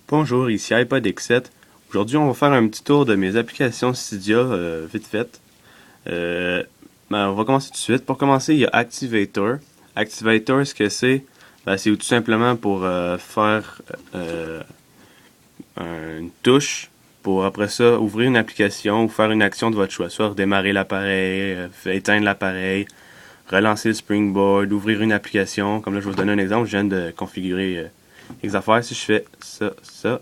Bonjour, ici iPodX7. Aujourd'hui, on va faire un petit tour de mes applications Cydia, vite fait. Euh, on va commencer tout de suite. Pour commencer, il y a Activator. Activator, ce que c'est, c'est tout simplement pour faire une touche pour après ça ouvrir une application ou faire une action de votre choix. Soit redémarrer l'appareil, éteindre l'appareil, relancer le Springboard, ouvrir une application. Comme là, je vais vous donner un exemple. Je viens de configurer les affaires. Si je fais ça,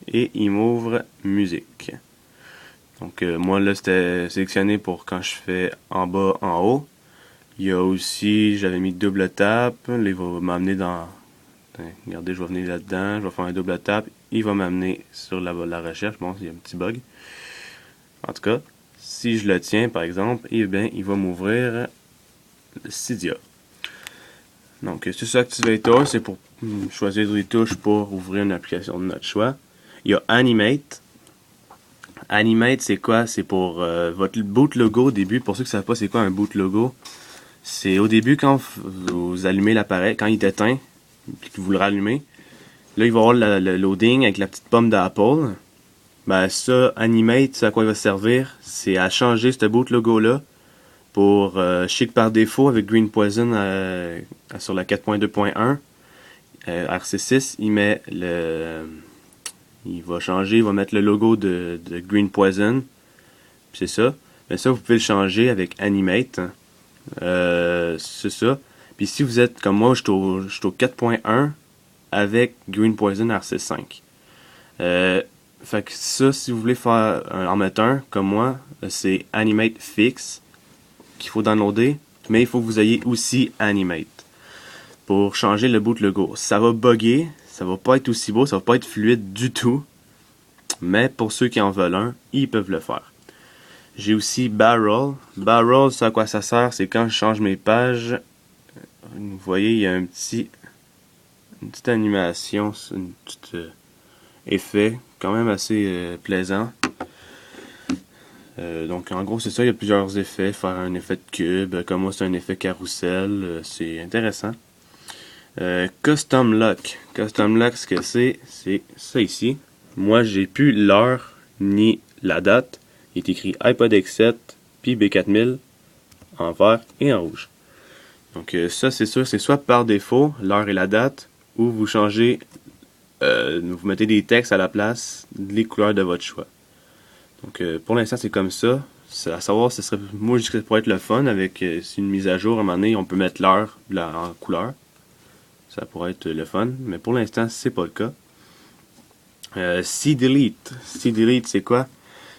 et il m'ouvre musique. Donc moi là c'était sélectionné pour quand je fais en bas, en haut. Il y a aussi, j'avais mis double tap, là il va m'amener dans... Regardez, je vais venir là-dedans, je vais faire un double tap, il va m'amener sur la recherche. Bon, il y a un petit bug. En tout cas, si je le tiens par exemple, eh bien il va m'ouvrir Cydia. Donc c'est ça, Activator, c'est pour choisir des touches pour ouvrir une application de notre choix. Il y a Animate. Animate, c'est quoi? C'est pour votre boot logo au début. Pour ceux qui ne savent pas c'est quoi un boot logo, c'est au début quand vous allumez l'appareil, quand il est éteint, puis que vous le rallumez, là il va y avoir le loading avec la petite pomme d'Apple. Ben ça, Animate, c'est à quoi il va servir? C'est à changer ce boot logo-là pour, je sais que par défaut avec Green Poison sur la 4.2.1, RC6, il va changer, il va mettre le logo de Green Poison. Puis c'est ça. Mais ça, vous pouvez le changer avec Animate. C'est ça. Puis si vous êtes comme moi, je suis au 4.1 avec Green Poison RC5. Fait que ça, si vous voulez faire en mettre un, comme moi, c'est Animate Fix qu'il faut downloader. Mais il faut que vous ayez aussi Animate pour changer le boot logo. Ça va bugger, ça va pas être aussi beau, ça va pas être fluide du tout. Mais pour ceux qui en veulent un, ils peuvent le faire. J'ai aussi Barrel. Barrel, c'est à quoi ça sert? C'est quand je change mes pages. Vous voyez, il y a une petite animation, un petit effet quand même assez plaisant. Donc en gros c'est ça, il y a plusieurs effets. Faire un effet de cube, comme moi c'est un effet carrousel, c'est intéressant. Custom Lock. Custom Lock, ce que c'est ça ici. Moi, j'ai plus l'heure ni la date. Il est écrit iPodX7 puis B4000 en vert et en rouge. Donc ça, c'est sûr, c'est soit par défaut, l'heure et la date, ou vous changez, vous mettez des textes à la place, les couleurs de votre choix. Donc pour l'instant, c'est comme ça. C'est à savoir, ce serait, moi, je dirais que ça pourrait être le fun avec une mise à jour. À un moment donné, on peut mettre l'heure en couleur. Ça pourrait être le fun, mais pour l'instant, c'est pas le cas. C-Delete. C-Delete, c'est quoi?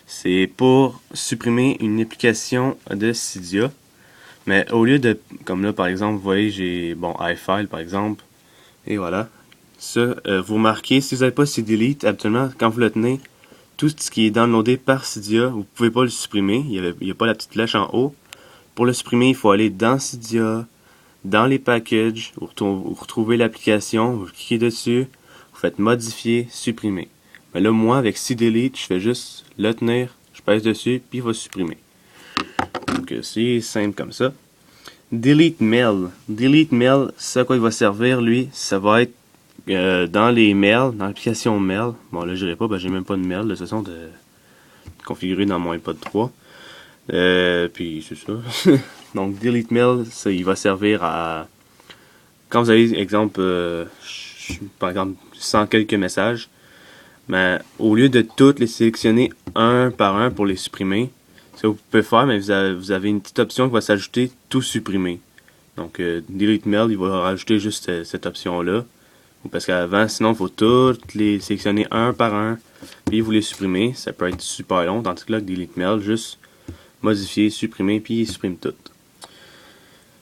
C'est pour supprimer une application de Cydia. Mais au lieu de, comme là, par exemple, vous voyez, j'ai, iFile, par exemple. Et voilà. Ça, vous remarquez, si vous n'avez pas C-Delete, habituellement, quand vous le tenez, tout ce qui est downloadé par Cydia, vous pouvez pas le supprimer. Il n'y a pas la petite flèche en haut. Pour le supprimer, il faut aller dans Cydia, dans les packages, vous retrouvez l'application, vous cliquez dessus, vous faites modifier, supprimer. Mais là, moi, avec C-Delete, je fais juste le tenir, je pèse dessus, puis il va supprimer. Donc, c'est simple comme ça. Delete Mail. Delete Mail, c'est à quoi il va servir, lui. Ça va être dans les mails, dans l'application Mail. Bon, là, je dirais pas, j'ai même pas de mail, de toute façon, configuré dans mon iPod 3. Puis, c'est ça. Donc, Delete Mail, ça, il va servir à... Quand vous avez, exemple, par exemple, 100 quelques messages, mais au lieu de toutes les sélectionner un par un pour les supprimer, ce que vous pouvez faire, mais vous avez une petite option qui va s'ajouter tout supprimer. Donc, Delete Mail, il va rajouter juste cette option-là. Parce qu'avant, sinon, il faut toutes les sélectionner un par un, puis vous les supprimer. Ça peut être super long, tandis que là, avec Delete Mail, juste modifier, supprimer, puis il supprime tout.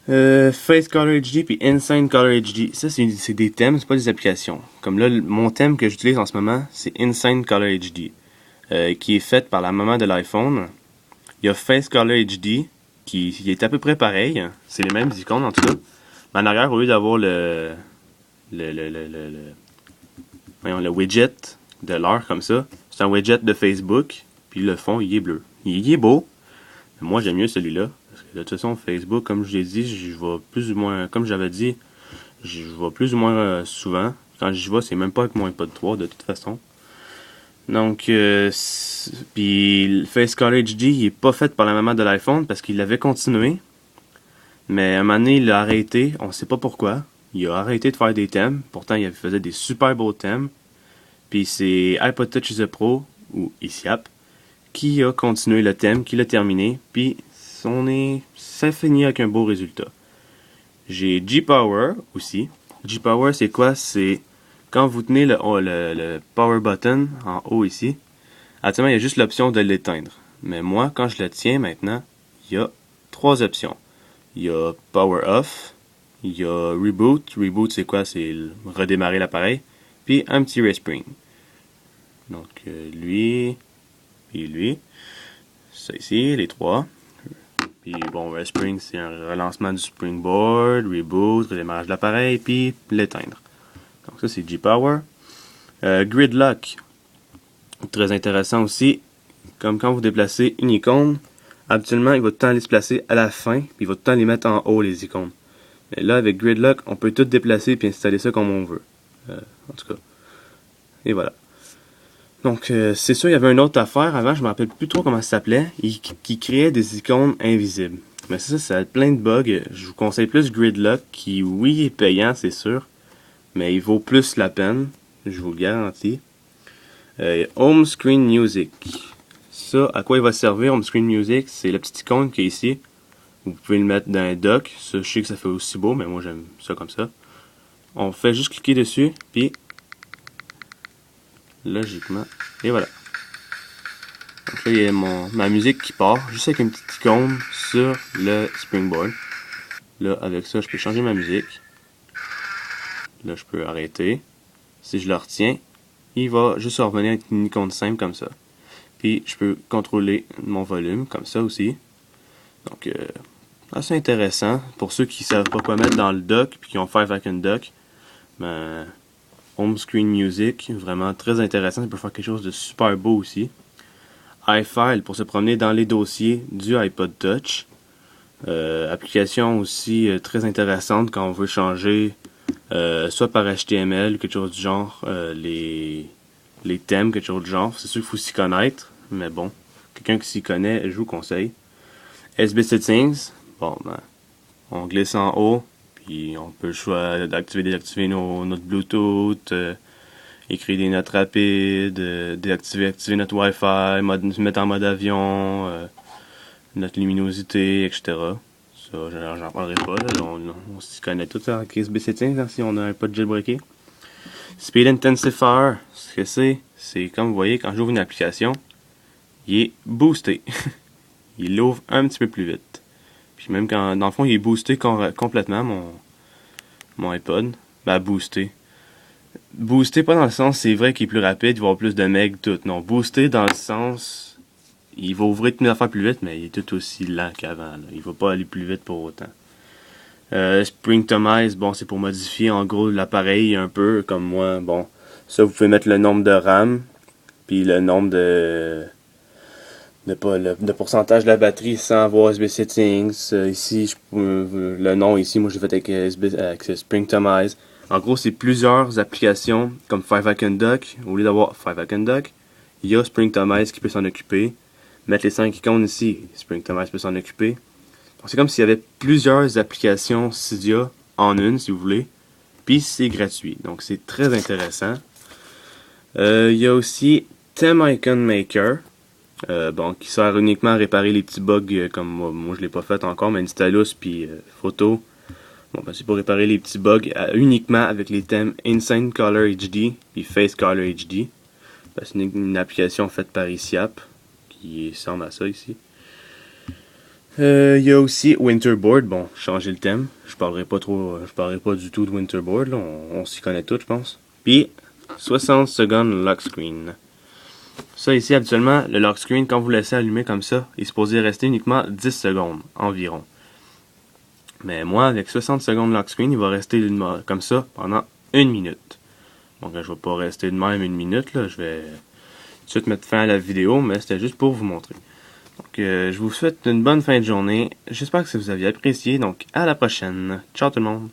Face Color HD puis Insane Color HD. Ça, c'est des thèmes, c'est pas des applications. Comme là, mon thème que j'utilise en ce moment, c'est Insane Color HD, qui est fait par la maman de l'iPhone. Il y a Face Color HD, qui est à peu près pareil. C'est les mêmes icônes, en tout cas. Mais en arrière, au lieu d'avoir le widget de l'heure comme ça, c'est un widget de Facebook, puis le fond, il est bleu. Il est beau. Mais moi, j'aime mieux celui-là. Parce que de toute façon, Facebook, comme je l'ai dit, je vais plus ou moins, comme j'avais dit, je vais plus ou moins souvent. Quand j'y vais, c'est même pas avec mon iPod 3 de toute façon. Donc, puis le Face Color HD, il est pas fait par la maman de l'iPhone parce qu'il avait continué. Mais à un moment donné, il l'a arrêté. On sait pas pourquoi. Il a arrêté de faire des thèmes. Pourtant, il faisait des super beaux thèmes. Puis c'est iPod Touch The Pro, ou ICAP, qui a continué le thème, qui l'a terminé. Puis ça finit avec un beau résultat. J'ai G-Power aussi. G-Power, c'est quoi? C'est quand vous tenez le power button en haut ici. Actuellement, il y a juste l'option de l'éteindre. Mais moi, quand je le tiens maintenant, il y a 3 options. Il y a Power Off, il y a Reboot. Reboot, c'est quoi? C'est redémarrer l'appareil. Puis un petit respring. Donc, lui, puis lui. Ça ici, les 3. Puis bon, respring, c'est un relancement du springboard, reboot, redémarrage de l'appareil, puis l'éteindre. Donc ça, c'est G-Power. Gridlock, très intéressant aussi. Comme quand vous déplacez une icône, habituellement, il va tout le temps aller se placer à la fin, puis il va tout le temps les mettre en haut, les icônes. Mais là, avec Gridlock, on peut tout déplacer puis installer ça comme on veut. En tout cas. Et voilà. Donc, c'est sûr, il y avait une autre affaire avant, je me rappelle plus trop comment ça s'appelait, qui créait des icônes invisibles. Mais ça a plein de bugs. Je vous conseille plus Gridlock, qui, oui, est payant, c'est sûr, mais il vaut plus la peine, je vous le garantis. Home Screen Music. Ça, à quoi il va servir, Home Screen Music? C'est la petite icône qui est ici. Vous pouvez le mettre dans un dock. Ça, je sais que ça fait aussi beau, mais moi, j'aime ça comme ça. On fait juste cliquer dessus, puis logiquement, et voilà. Donc là, il y a ma musique qui part, juste avec une petite icône sur le springboard. Là, avec ça, je peux changer ma musique. Là, je peux arrêter. Si je le retiens, il va juste revenir avec une icône simple comme ça. Puis, je peux contrôler mon volume, comme ça aussi. Donc, assez intéressant. Pour ceux qui ne savent pas quoi mettre dans le dock, puis qui ont fait avec une dock, ben, Home Screen Music, vraiment très intéressant. Ça peut faire quelque chose de super beau aussi. iFile pour se promener dans les dossiers du iPod Touch. Application aussi très intéressante quand on veut changer soit par HTML, quelque chose du genre, les thèmes, quelque chose du genre. C'est sûr qu'il faut s'y connaître, mais bon, quelqu'un qui s'y connaît, je vous conseille. SB Settings, bon, ben, on glisse en haut, puis on peut le choix d'activer, désactiver notre Bluetooth, écrire des notes rapides, déactiver, activer notre Wi-Fi, se mettre en mode avion, notre luminosité, etc. Ça, j'en parlerai pas, là. On s'y connaît tout ça avec SB Settings, hein, si on a un pas de jailbreaké. Speed Intensifier, ce que c'est comme vous voyez, quand j'ouvre une application, il est boosté. Il l'ouvre un petit peu plus vite. Puis même quand, dans le fond, il est boosté complètement, mon iPod. Ben, boosté. Boosté pas dans le sens, c'est vrai qu'il est plus rapide, il va avoir plus de meg, tout. Non, boosté dans le sens, il va ouvrir toutes les affaires plus vite, mais il est tout aussi lent qu'avant. Là. Il va pas aller plus vite pour autant. Springtomize, bon, c'est pour modifier en gros l'appareil un peu, comme moi. Bon, ça, vous pouvez mettre le nombre de RAM, puis le nombre de pourcentage de la batterie sans avoir SB Settings. Ici, le nom ici, moi j'ai fait avec Springtomize. En gros, c'est plusieurs applications comme 5icon Dock. Au lieu d'avoir 5icon Dock, il y a Springtomize qui peut s'en occuper. Mettre les 5 icônes ici, Springtomize peut s'en occuper. Donc, c'est comme s'il y avait plusieurs applications Cydia en une, si vous voulez. Puis c'est gratuit. Donc c'est très intéressant. Il y a aussi Theme Icon Maker. Bon, qui sert uniquement à réparer les petits bugs comme moi je l'ai pas fait encore, mais Installous puis Photo. Bon, ben, c'est pour réparer les petits bugs uniquement avec les thèmes Insane Color HD et Face Color HD. Ben, c'est une application faite par ICAP qui ressemble à ça ici. Il y a aussi Winterboard. Bon, changer le thème. Je parlerai pas du tout de Winterboard. Là. On s'y connaît tous, je pense. Puis 60 secondes lock screen. Ça ici, habituellement, le lock screen, quand vous le laissez allumer comme ça, il est supposé rester uniquement 10 secondes environ. Mais moi, avec 60 secondes lock screen, il va rester comme ça pendant 1 minute. Donc, je ne vais pas rester de même 1 minute. Là. Je vais tout de suite mettre fin à la vidéo, mais c'était juste pour vous montrer. Donc, je vous souhaite une bonne fin de journée. J'espère que vous avez apprécié. Donc, à la prochaine. Ciao tout le monde.